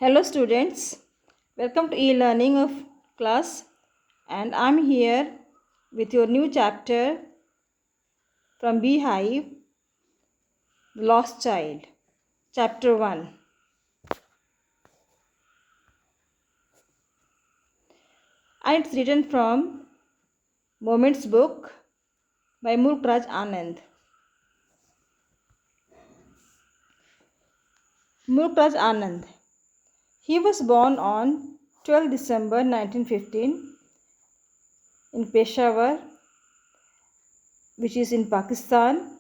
Hello students, welcome to e-learning of class, and I'm here with your new chapter from Beehive, The Lost Child, Chapter 1. And it's written from Moments book by Mulkraj Anand. Mulkraj Anand. He was born on 12 December 1915 in Peshawar, which is in Pakistan,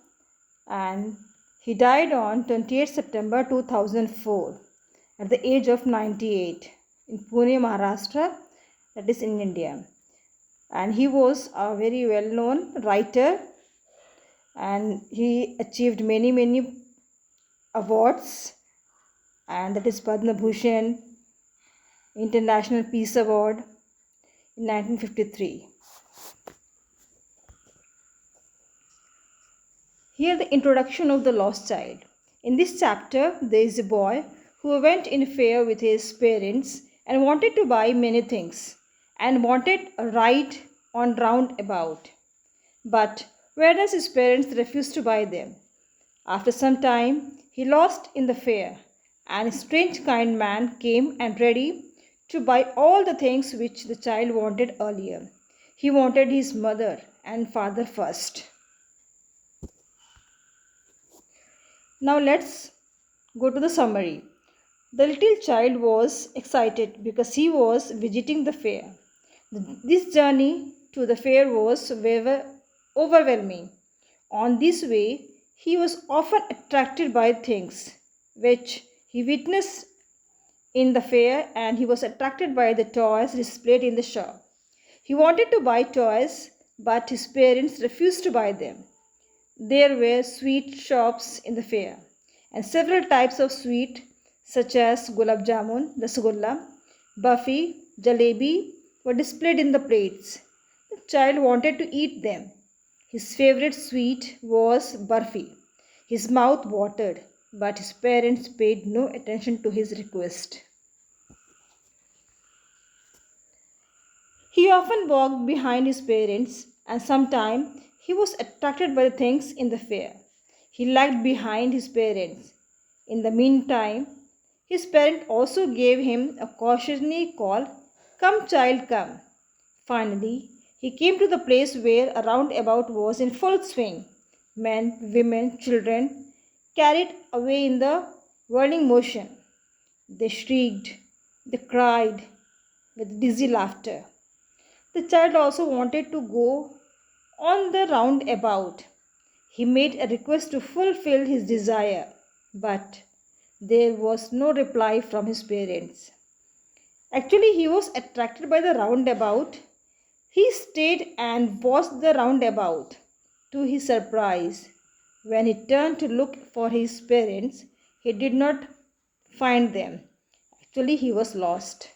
and he died on 28 September 2004 at the age of 98 in Pune, Maharashtra, that is in India. And he was a very well-known writer, and he achieved many awards, and that is Padma Bhushan, International Peace Award in 1953. Here the introduction of the lost child. In this chapter, there is a boy who went in fair with his parents and wanted to buy many things and wanted a ride on roundabout. But whereas his parents refused to buy them. After some time, he lost in the fair, and a strange kind man came and ready to buy all the things which the child wanted earlier. He wanted his mother and father first. Now let's go to the summary. The little child was excited because he was visiting the fair. This journey to the fair was overwhelming. On this way, he was often attracted by things which he witnessed in the fair, and he was attracted by the toys displayed in the shop. He wanted to buy toys, but his parents refused to buy them. There were sweet shops in the fair, and several types of sweet such as gulab jamun, rasgulla, burfi, jalebi were displayed in the plates. The child wanted to eat them. His favorite sweet was burfi. His mouth watered, but his parents paid no attention to his request. He often walked behind his parents, and sometimes he was attracted by the things in the fair. He lagged behind his parents. In the meantime, his parent also gave him a cautionary call, "Come, child, come." Finally, he came to the place where a roundabout was in full swing. Men, women, children carried away in the whirling motion. They shrieked, they cried with dizzy laughter. The child also wanted to go on the roundabout. He made a request to fulfill his desire, but there was no reply from his parents. Actually, he was attracted by the roundabout. He stayed and watched the roundabout. To his surprise, when he turned to look for his parents, he did not find them. Actually, he was lost.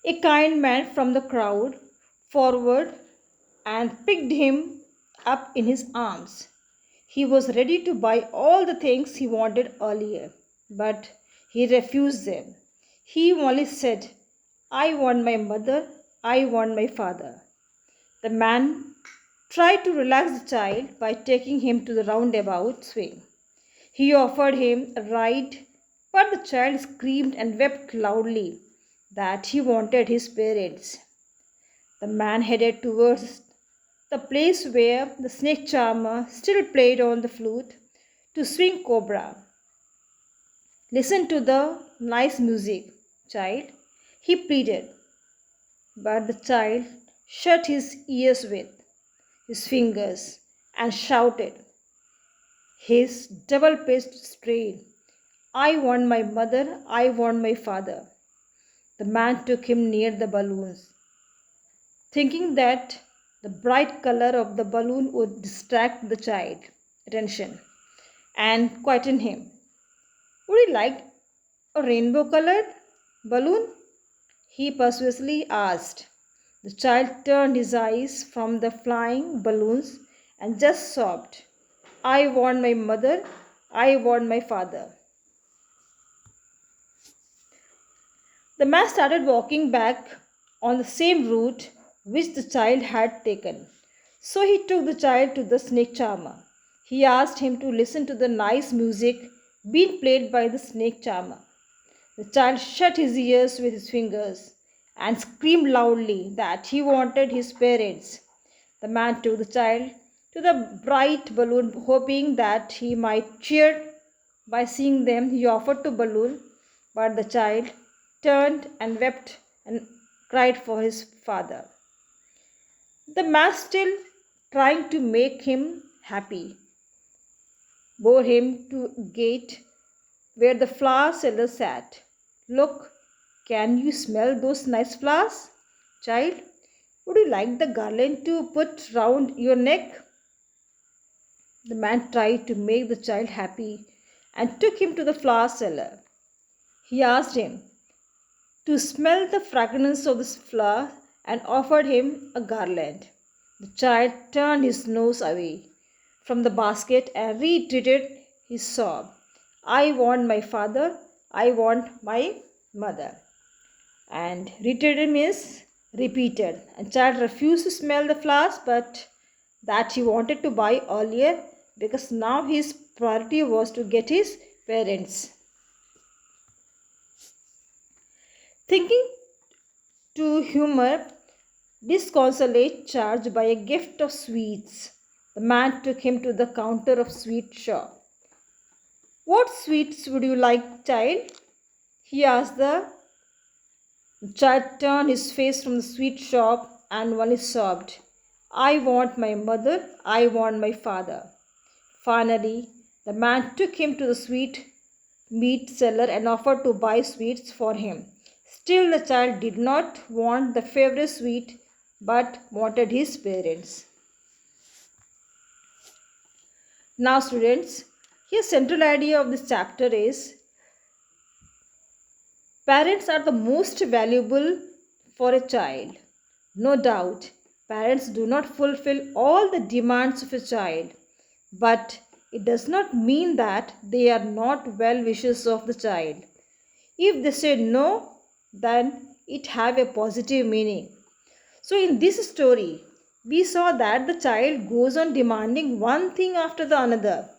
A kind man from the crowd forward and picked him up in his arms. He was ready to buy all the things he wanted earlier, but he refused them. He only said, "I want my mother, I want my father." The man tried to relax the child by taking him to the roundabout swing. He offered him a ride, but the child screamed and wept loudly that he wanted his parents. The man headed towards the place where the snake charmer still played on the flute to swing cobra. "Listen to the nice music, child," he pleaded. But the child shut his ears with his fingers and shouted his double-pitched strain, "I want my mother, I want my father." The man took him near the balloons, thinking that the bright color of the balloon would distract the child's attention and quieten him. "Would you like a rainbow colored balloon?" he persuasively asked. The child turned his eyes from the flying balloons and just sobbed, "I want my mother, I want my father." The man started walking back on the same route which the child had taken. So he took the child to the snake charmer. He asked him to listen to the nice music being played by the snake charmer. The child shut his ears with his fingers and screamed loudly that he wanted his parents. The man took the child to the bright balloon, hoping that he might cheer by seeing them. He offered to balloon, but the child turned and wept and cried for his father. The man, still trying to make him happy, bore him to a gate where the flower seller sat. Look, can you smell those nice flowers? Child, would you like the garland to put round your neck? The man tried to make the child happy and took him to the flower seller. He asked him to smell the fragrance of this flower and offered him a garland. The child turned his nose away from the basket and reiterated his sob. I want my father, I want my mother. And reiterated means repeated. And child refused to smell the flowers, but that he wanted to buy earlier because now his priority was to get his parents. Thinking to humor disconsolate charge by a gift of sweets, the man took him to the counter of sweet shop. What sweets would you like, child? He asked. The child turned his face from the sweet shop and only sobbed. I want my mother, I want my father. Finally, the man took him to the sweet meat seller and offered to buy sweets for him. Still, the child did not want the favorite sweet but wanted his parents. Now, students, here central idea of this chapter is parents are the most valuable for a child. No doubt, parents do not fulfill all the demands of a child, but it does not mean that they are not well wishers of the child. If they say no, then it have a positive meaning. So in this story, we saw that the child goes on demanding one thing after the another,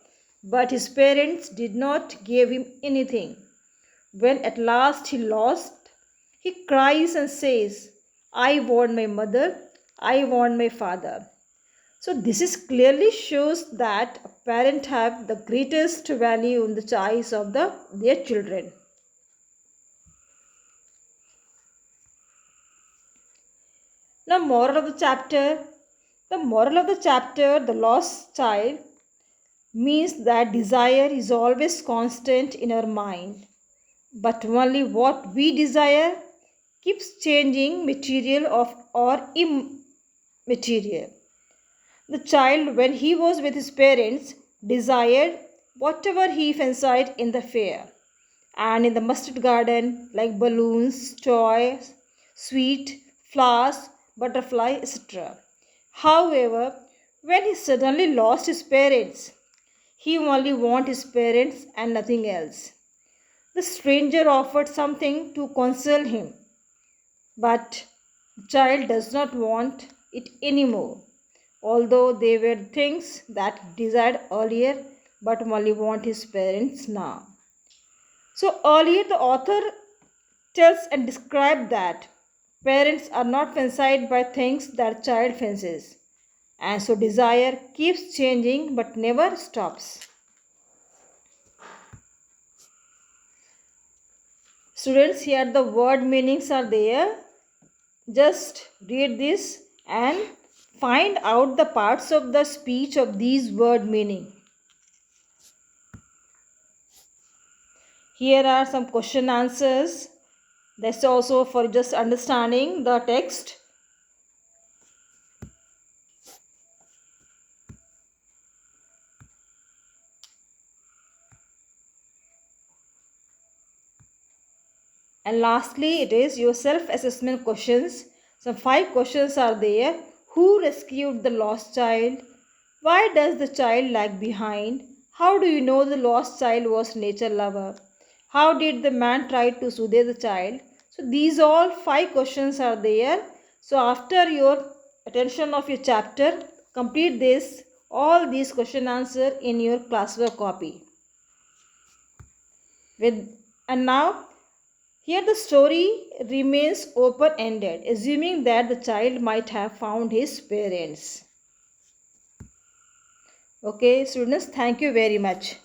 but his parents did not give him anything. When at last he lost, he cries and says, I want my mother, I want my father. So this is clearly shows that parents have the greatest value in the eyes of their children. Now, moral of the chapter. The moral of the chapter, the lost child, means that desire is always constant in our mind, but only what we desire keeps changing material of or immaterial. The child, when he was with his parents, desired whatever he fancied in the fair and in the mustard garden, like balloons, toys, sweet, flowers, butterfly, etc. However, when he suddenly lost his parents, he only wanted his parents and nothing else. The stranger offered something to console him, but the child does not want it anymore, although they were things that he desired earlier but only want his parents now. So earlier the author tells and describes that parents are not fancied by things that child fancies, and so desire keeps changing but never stops. Students, here the word meanings are there. Just read this and find out the parts of the speech of these word meaning. Here are some question answers. That's also for just understanding the text. And lastly, it is your self-assessment questions. Some 5 questions are there. Who rescued the lost child? Why does the child lag behind? How do you know the lost child was nature lover? How did the man try to soothe the child? So these all 5 questions are there. So after your attention of your chapter, complete this all these question answer in your classwork copy. And now here the story remains open ended, assuming that the child might have found his parents. Okay, students, thank you very much.